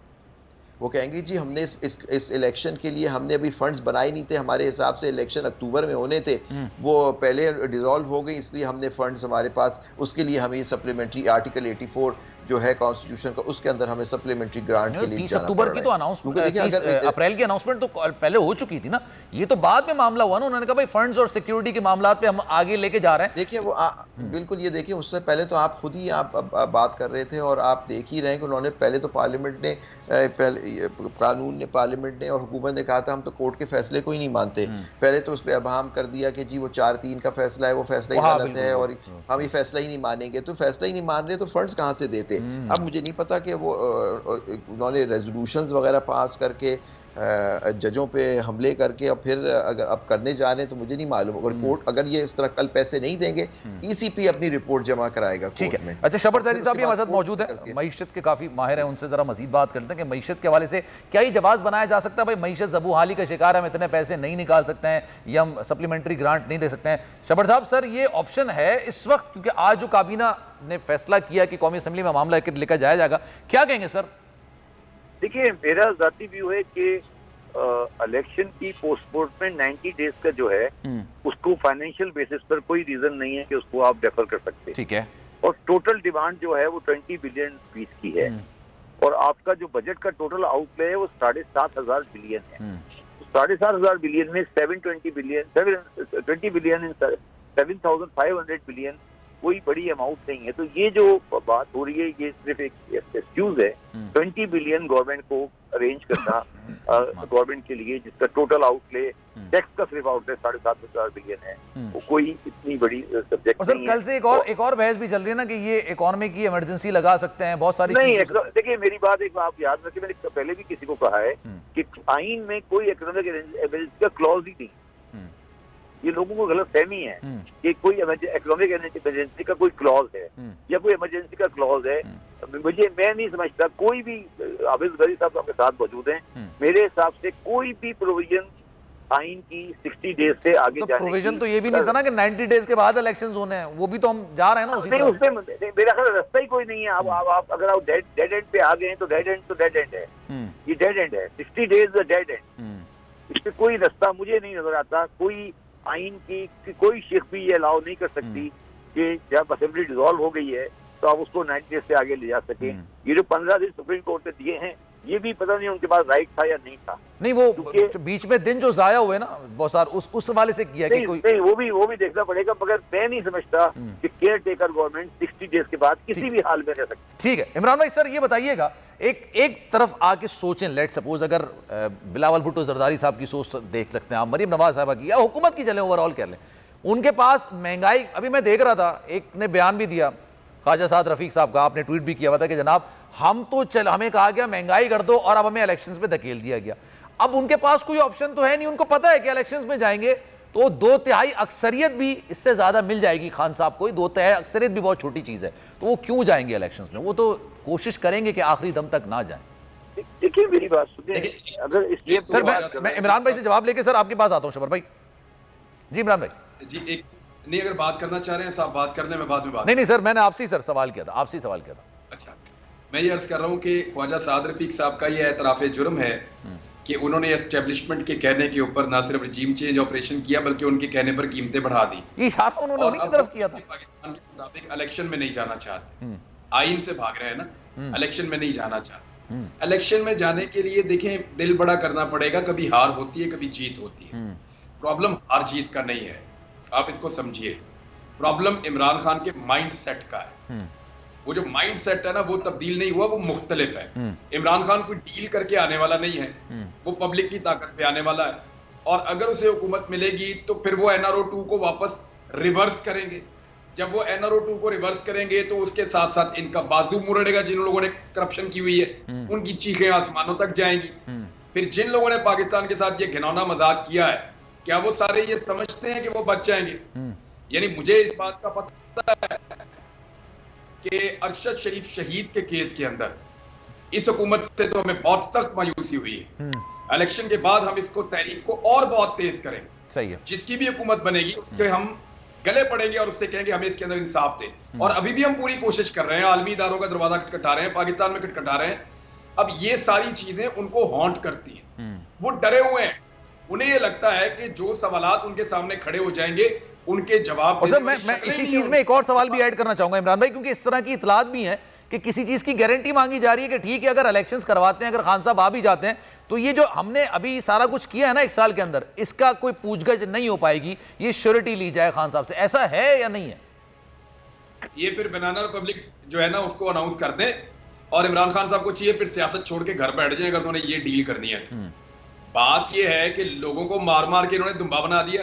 वो कहेंगे जी हमने इस इलेक्शन के लिए हमने अभी फंड्स बनाए नहीं थे, हमारे हिसाब से इलेक्शन अक्टूबर में होने थे, वो पहले डिसॉल्व हो गई, इसलिए हमने फंड्स हमारे पास, उसके लिए हमें सप्लीमेंट्री आर्टिकल 84 जो है कॉन्स्टिट्यूशन का, उसके अंदर हमें सप्लीमेंट्री ग्रांट के लिए 30 अक्टूबर की तो अनाउंसमेंट, 30 अप्रैल की अनाउंसमेंट तो पहले हो चुकी थी ना, ये तो बाद में मामला हुआ ना। उन्होंने कहा भाई फंड्स और सिक्योरिटी के मामला पे हम आगे लेके जा रहे हैं। देखिए वो बिल्कुल, ये देखिए उससे पहले तो आप खुद ही आप बात कर रहे थे और आप देख ही रहे हैं कि उन्होंने पहले तो पार्लियामेंट ने कानून ने पार्लियामेंट ने और हुकूमत ने कहा था हम तो कोर्ट के फैसले को ही नहीं मानते। पहले तो उस पर अबहम कर दिया कि जी वो 4-3 का फैसला है, वो फैसला ही गलत है और हम ये फैसला ही नहीं मानेंगे। तो फैसला ही नहीं मान रहे तो फंड्स कहाँ से देते? अब मुझे नहीं पता कि वो उन्होंने रेजोल्यूशंस वगैरह पास करके जजों पे हमले करके और फिर अगर अब करने जा रहे हैं तो मुझे नहीं मालूम। अगर कोर्ट अगर ये इस तरह कल पैसे नहीं देंगे, ईसीपी अपनी रिपोर्ट जमा कराएगा कोर्ट में। अच्छा, शबर ज़ैदी साहब भी हमारे साथ मौजूद है, मईशत के काफी माहिर हैं, उनसे जरा मजीद बात करते हैं कि मईशत के हवाले से क्या ही जवाब बनाया जा सकता है? भाई मईशत ज़बूहाली का शिकार है, हम इतने पैसे नहीं निकाल सकते हैं या हम सप्लीमेंट्री ग्रांट नहीं दे सकते हैं। शबर साहब, सर ये ऑप्शन है इस वक्त, क्योंकि आज जो काबीना ने फैसला किया कि कौमी असेंबली में मामला लेकर जाया जाएगा, क्या कहेंगे सर? देखिए, मेरा ज़ाती व्यू है कि इलेक्शन की पोस्टपोनमेंट 90 डेज का जो है उसको फाइनेंशियल बेसिस पर कोई रीजन नहीं है कि उसको आप डेफर कर सकते। ठीक है। और टोटल डिमांड जो है वो 20 बिलियन रुपीस की है और आपका जो बजट का टोटल आउटले है वो 7,500 बिलियन है। 7,500 बिलियन में 20 बिलियन इन 7,500 बिलियन कोई बड़ी अमाउंट नहीं है। तो ये जो बात हो रही है ये सिर्फ एक एक्सक्यूज है। 20 बिलियन गवर्नमेंट को अरेंज करना गवर्नमेंट के लिए, जिसका टोटल आउटले टैक्स का सिर्फ आउटले 7,500 बिलियन है, वो कोई इतनी बड़ी सब्जेक्ट नहीं है। कल से एक और बहस भी चल रही है ना कि ये इकोनॉमी की इमरजेंसी लगा सकते हैं, बहुत सारी नहीं। देखिए मेरी बात एक आप याद रखिए, मैंने पहले भी किसी को कहा है कि आइन में कोई इकोनॉमिक इमरजेंसी का क्लॉज ही नहीं। ये लोगों को गलत फहमी है कि कोई इकोनॉमिक इमरजेंसी का कोई क्लॉज है या कोई इमरजेंसी का क्लॉज है। मैं नहीं समझता, कोई भी हाफिज गनी साहब आपके साथ मौजूद हैं, मेरे हिसाब से कोई भी प्रोविजन आइन की 60 डेज से आगे तो जाने प्रोविजन तो ये भी नहीं था ना कि 90 डेज के बाद इलेक्शंस होने हैं, वो भी तो हम जा रहे हैं ना उसी नहीं, उसमें मेरा ख्याल रास्ता ही कोई नहीं है। आप अगर आप डेड एंड पे आ गए तो डेड एंड है, ये डेड एंड है। 60 डेज डेड एंड, इस पे कोई रास्ता मुझे नहीं नजर आता। कोई आइन की कोई शेख भी ये अलाउ नहीं कर सकती कि जब असेंबली डिसॉल्व हो गई है तो आप उसको 90 डेज से आगे ले जा सके। ये जो 15 दिन सुप्रीम कोर्ट ने दिए हैं, ये भी पता नहीं उनके पास राइट था या नहीं था। नहीं, वो बीच में दिन जो जाया हुए ना बहुत सारे उस वाले से किया कि कोई नहीं, वो भी देखना पड़ेगा। मगर मैं नहीं समझता कि केयर टेकर गवर्नमेंट 60 डेज के बाद किसी भी हाल में रह सकती। ठीक है इमरान भाई, सर ये बताइएगा, एक तरफ आके सोचें, लेट सपोज अगर बिलावल भुट्टो जरदारी साहब की सोच देख सकते हैं आप, मरीम नवाज साहबा की या हुकूमत की चले ओवरऑल कर लें, उनके पास महंगाई, अभी मैं देख रहा था, एक ने बयान भी दिया ख्वाजा साद रफीक साहब का, आपने ट्वीट भी किया हुआ था कि जनाब हम तो हमें कहा गया महंगाई कर दो और अब हमें इलेक्शंस में धकेल दिया गया। अब उनके पास कोई ऑप्शन तो है नहीं, उनको पता है कि इलेक्शंस में जाएंगे तो 2/3 अक्सरियत भी इससे ज्यादा मिल जाएगी खान साहब को। 2/3 अक्सरियत भी बहुत छोटी चीज है, तो वो क्यों जाएंगे इलेक्शंस में? वो तो कोशिश करेंगे कि आखिरी दम तक ना जाए। देखिए मेरी बात सुनिए, अगर इसलिए सर मैं इमरान भाई से जवाब लेके सर आपके पास आता हूं। शबर भाई जी, इमरान भाई जी, एक नहीं, अगर बात करना चाह रहे हैं साहब बात करने में बाद में बात नहीं सर, मैंने आपसे सर सवाल किया था, आपसे सवाल किया था। अच्छा, मैं ये अर्ज कर रहा हूँ कि ख्वाजा साद रफीक साहब का ये एतराफ़ जुर्म है कि उन्होंने एस्टेब्लिशमेंट के कहने के ऊपर ना सिर्फ रजीम चेंज ऑपरेशन किया बल्कि उनके कहने पर कीमतें बढ़ा दी। ये इशारा उन्होंने उन्हीं की तरफ किया था। पाकिस्तान के मुताबिक इलेक्शन में नहीं जाना चाहते, आइन से भाग रहे हैं ना, इलेक्शन में नहीं जाना चाहते। इलेक्शन में जाने के लिए देखें दिल बड़ा करना पड़ेगा, कभी हार होती है कभी जीत होती है। प्रॉब्लम हार जीत का नहीं है, आप इसको समझिए, प्रॉब्लम इमरान खान के माइंड सेट का है। वो जो माइंड सेट है ना वो तब्दील नहीं हुआ, वो मुख्तलिफ है। इमरान खान कोई डील करके आने वाला नहीं है, वो पब्लिक की ताकत पे आने वाला है, और अगर उसे हुकूमत मिलेगी तो फिर वो NRO 2 को वापस रिवर्स करेंगे। जब वो NRO 2 को रिवर्स करेंगे तो उसके साथ साथ इनका बाजू मुड़ेगा, जिन लोगों ने करप्शन की हुई है उनकी चीखें आसमानों तक जाएंगी। फिर जिन लोगों ने पाकिस्तान के साथ ये घिनौना मजाक किया है, क्या वो सारे ये समझते हैं कि वो बच जाएंगे? यानी मुझे इस बात का पता है कि अरशद शरीफ शहीद के केस के अंदर इस हुकूमत से तो हमें बहुत सख्त मायूसी हुई है। इलेक्शन के बाद हम इसको तहरीक को और बहुत तेज करेंगे। सही है। जिसकी भी हुकूमत बनेगी उसके हम गले पड़ेंगे और उससे कहेंगे हमें इसके अंदर इंसाफ दे। और अभी भी हम पूरी कोशिश कर रहे हैं, आलमी इदारों का दरवाजा खटखटा रहे हैं, पाकिस्तान में खटखटा रहे हैं। अब ये सारी चीजें उनको हॉन्ट करती हैं, वो डरे हुए हैं, उन्हें ये लगता है कि जो सवालात उनके सामने खड़े हो जाएंगे उनके जवाब। और सर मैं इसी चीज में एक और सवाल भी ऐड करना चाहूंगा इमरान भाई, क्योंकि इस तरह की इतलात भी है कि किसी चीज की गारंटी मांगी जा रही है कि ठीक है अगर इलेक्शंस करवाते हैं, अगर खान साहब आ भी जाते हैं तो ये जो हमने अभी सारा कुछ किया है ना 1 साल के अंदर, इसका कोई पूछगछ नहीं हो पाएगी, ये श्योरिटी ली जाए खान साहब से, ऐसा है या नहीं है? ये फिर बनाना रिपब्लिक जो है ना उसको अनाउंस कर दें और इमरान खान साहब को चाहिए फिर सियासत छोड़ के घर बैठ जाए अगर उन्होंने ये डील करनी है। बात ये है कि लोगों को मार मार के इन्होंने दुम्बा बना दिया,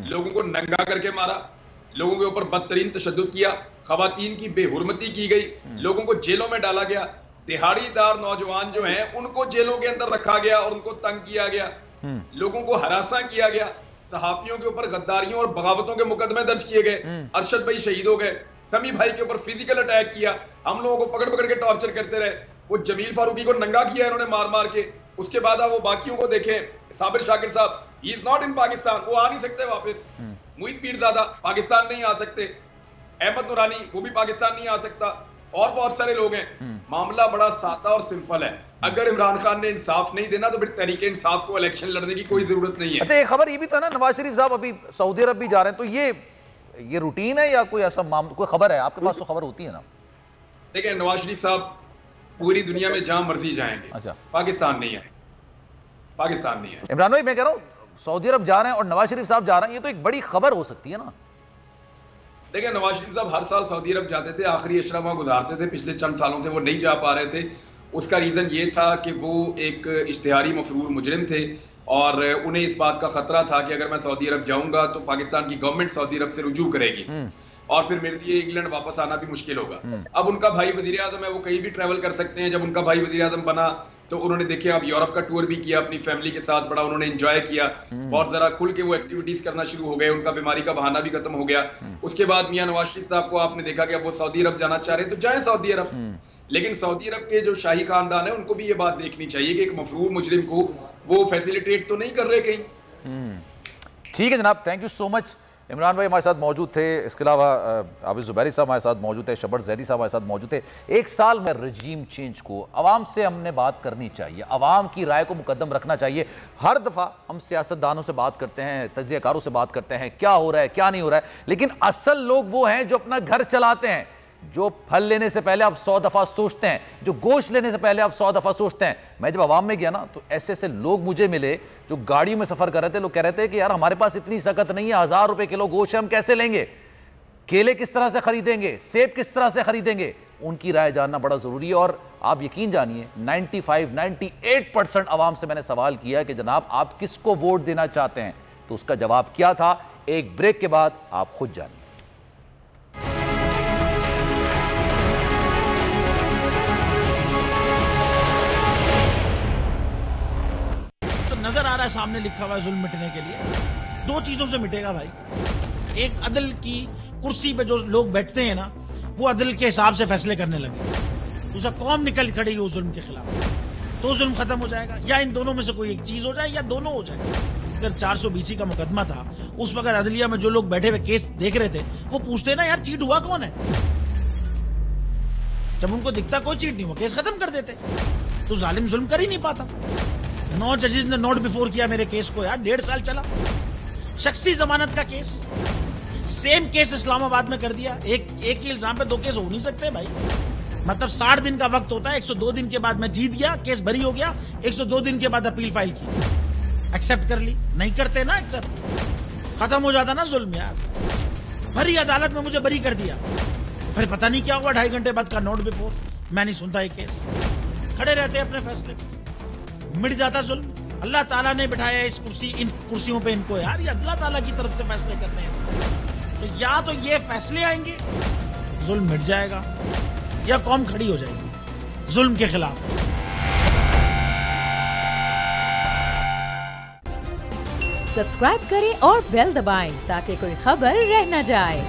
लोगों को नंगा करके मारा, लोगों के ऊपर बदतरीन तशद्दुद किया, खवातीन की बेहुरमती की गई, लोगों को जेलों में डाला गया, दिहाड़ीदार नौजवान जो हैं उनको जेलों के अंदर रखा गया और उनको तंग किया गया, लोगों को हरासा किया गया, सहाफियों के ऊपर गद्दारियों और बगावतों के मुकदमे दर्ज किए गए, अरशद भाई शहीद हो गए, समी भाई के ऊपर फिजिकल अटैक किया, हम लोगों को पकड़ पकड़ के टॉर्चर करते रहे, वो जमील फारूकी को नंगा किया इन्होंने मार मार के। उसके बाद आप वो बाकियों को देखें, साबिर शाकिर साहब he is not in Pakistan, वो आ नहीं सकते वापस, मुईद पीरजादा पाकिस्तान नहीं आ सकते, अहमद नूरानी वो भी पाकिस्तान नहीं आ सकता, और बहुत सारे लोग हैं। मामला बड़ा सादा और सिंपल है, अगर इमरान खान ने इंसाफ नहीं देना तो फिर तहरीके इंसाफ को इलेक्शन लड़ने की कोई जरूरत नहीं है। अच्छा, एक खबर ये भी था ना, नवाज शरीफ साहब अभी सऊदी अरब भी जा रहे हैं, तो ये रूटीन है या कोई ऐसा मामला, कोई खबर है आपके पास? तो खबर होती है ना। देखिए नवाज शरीफ साहब पूरी दुनिया में जहां मर्जी जाएंगे, अच्छा पाकिस्तान नहीं है, पाकिस्तान नहीं है। इमरान भाई मैं कह रहा हूँ सऊदी अरब जा रहे हैं और नवाज शरीफ साहब जा रहे हैं, ये तो एक बड़ी खबर हो सकती है ना। देखिए नवाज शरीफ साहब हर साल सऊदी अरब जाते थे, आखिरी अशरा वहां गुजारते थे, पिछले चंद सालों से वो नहीं जा पा रहे थे। उसका रीजन ये था कि वो एक इश्तिहारी मफरूर मुजरिम थे और उन्हें इस बात का खतरा था कि अगर मैं सऊदी अरब जाऊंगा तो पाकिस्तान की गवर्नमेंट सऊदी अरब से रुजू करेगी और फिर मेरे लिए इंग्लैंड वापस आना भी मुश्किल होगा। अब उनका भाई वजीर आजम है, वो कहीं भी ट्रैवल कर सकते हैं। जब उनका भाई वजीर आजम बना तो उन्होंने देखिए अब यूरोप का टूर भी किया अपनी फैमिली के साथ, बड़ा उन्होंने एंजॉय किया, बहुत जरा खुल के वो एक्टिविटीज करना शुरू हो गए, उनका बीमारी का बहाना भी खत्म हो गया। उसके बाद मियां नवाज शरीफ साहब को आपने देखा कि अब वो सऊदी अरब जाना चाह रहे तो जाएं सऊदी अरब, लेकिन सऊदी अरब के जो शाही खानदान है उनको भी ये बात देखनी चाहिए कि एक मफरूर मुजरिम को वो फैसिलिटेट तो नहीं कर रहे कहीं। ठीक है जनाब, thank you so much. Imran भाई हमारे साथ मौजूद थे, इसके अलावा आबिद ज़ुबैरी साहब हमारे साथ मौजूद थे, शबर जैदी साहब हमारे साथ मौजूद थे। 1 साल में रजीम चेंज को अवाम से हमने बात करनी चाहिए, अवाम की राय को मुकद्दम रखना चाहिए। हर दफ़ा हम सियासतदानों से बात करते हैं, तज्ज़ियाकारों से बात करते हैं, क्या हो रहा है क्या नहीं हो रहा है, लेकिन असल लोग वो हैं जो अपना घर चलाते हैं, जो फल लेने से पहले आप 100 दफ़ा सोचते हैं, जो गोश्त लेने से पहले आप 100 दफ़ा सोचते हैं। मैं जब अवाम में गया ना तो ऐसे ऐसे लोग मुझे मिले जो गाड़ियों में सफ़र कर रहे थे, लोग कह रहे थे कि यार हमारे पास इतनी सकत नहीं है, 1000 रुपए किलो गोश्त है, हम कैसे लेंगे, केले किस तरह से खरीदेंगे, सेब किस तरह से खरीदेंगे। उनकी राय जानना बड़ा ज़रूरी है। और आप यकीन जानिए 95-98% अवाम से मैंने सवाल किया कि जनाब आप किसको वोट देना चाहते हैं, तो उसका जवाब क्या था? एक ब्रेक के बाद आप खुद जानिए। तो नजर आ रहा है सामने लिखा हुआ है जुल्म मिटने के लिए, दो चीजों से मिटेगा भाई। एक, अदल की कुर्सी पे जो लोग बैठते हैं ना, वो अदल के हिसाब से फैसले करने लगे। दूसरा, कौम निकल खड़ी उस जुल्म के खिलाफ, तो जुल्म खत्म हो जाएगा। या इन दोनों में से कोई एक चीज हो जाए या दोनों हो जाए। अगर 420 का मुकदमा था, उस वक्त अदलिया में जो लोग बैठे हुए केस देख रहे थे, वो पूछते ना यार चीट हुआ कौन है। जब उनको दिखता कोई चीट नहीं हुआ, केस खत्म कर देते। तो जालिम जुल्म कर ही नहीं पाता। 9 जजेस ने नोट बिफोर किया मेरे केस को यार, 1.5 साल चला। शख्सी जमानत का केस, सेम केस इस्लामाबाद में कर दिया। एक ही इल्जाम पे 2 केस हो नहीं सकते भाई। मतलब 60 दिन का वक्त होता है, 102 दिन के बाद मैं जीत गया, केस बरी हो गया, 102 दिन के बाद अपील फाइल की, एक्सेप्ट कर ली। नहीं करते ना एक्सेप्ट, खत्म हो जाता ना जुल्म यार। भरी अदालत में मुझे बरी कर दिया, फिर पता नहीं क्या हुआ, 2.5 घंटे बाद का नोट बिफोर, मैं नहीं सुनता ये केस। खड़े रहते अपने फैसले पे, मिट जाता जुल्म। अल्लाह ताला ने बिठाया इन कुर्सियों पे इनको यार, ये अल्लाह ताला की तरफ से फैसले करने हैं। तो या तो ये फैसले आएंगे, जुल्म मिट जाएगा, या कौम खड़ी हो जाएगी जुल्म के खिलाफ। सब्सक्राइब करें और बेल दबाएं ताकि कोई खबर रह न जाए।